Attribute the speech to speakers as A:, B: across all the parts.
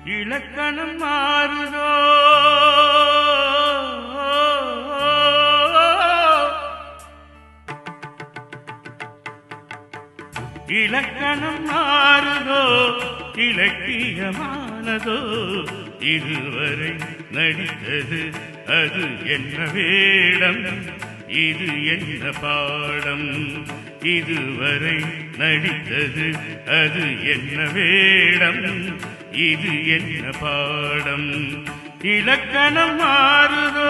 A: இலக்கணம் மாறுதோ இலக்கணம் மாறுதோ இலக்கியமானதோ இதுவரை நடித்தது அது என்ன வேடம் இது என்ன பாடம் இதுவரை நடித்தது அது என்ன வேடம் இது என்ன பாடம் இலக்கணம் மாறுதோ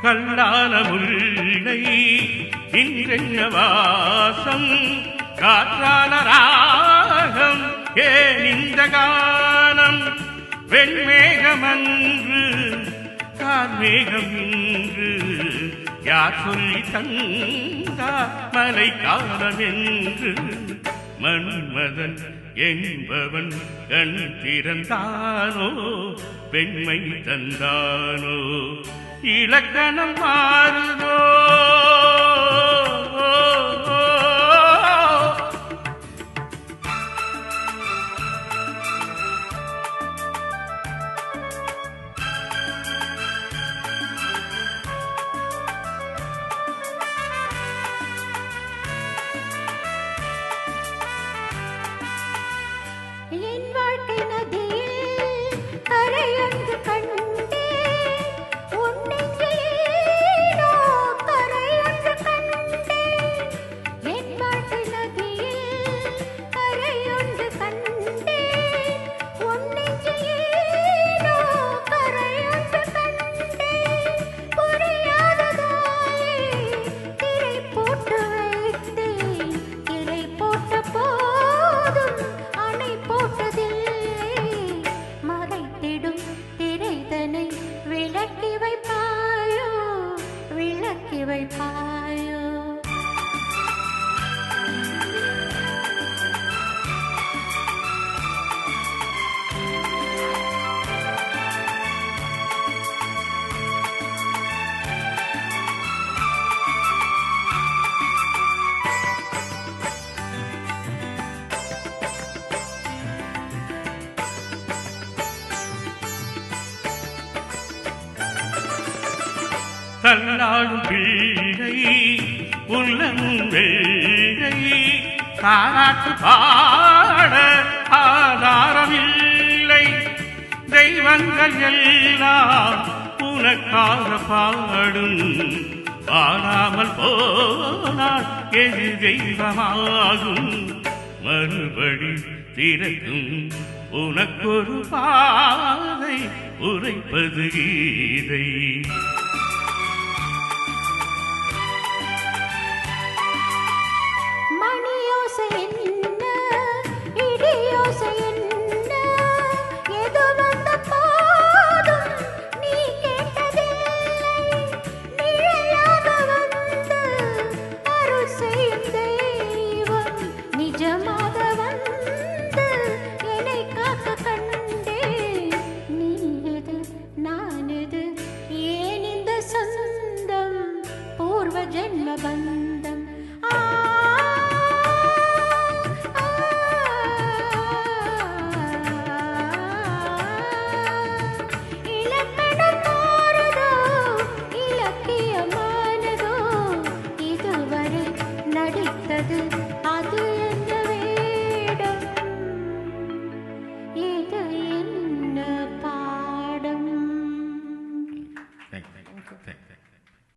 A: கல்லான முல்லை இன்றென்ன வாசம் காற்றான ராகம் ஏன் இந்த காலம் வெண்மேகமன்று கார்மேகம் இன்று யார் சொல்லி தந்தா மலை காலம் என்று மன்மதன் என்பவன் கண் திறந்தானோ பெண்மை தந்தானோ இலக்கணம் மாறுதோ
B: என் வாழ்க்கை நதியில் கரையொன்று கண்டேன் வைப்பாயோ
A: தள்ளாடும் பிள்ளை உள்ளமும் வெள்ளை தாராட்டு பாட ஆதாரமில்லை தெய்வங்கள் எல்லாம் உனக்காக பாடும் பாடாமல் போனால் எது தெய்வமாகும் மறுபடி திறக்கும் உனக்கொரு பாதை உரைப்பது கீதை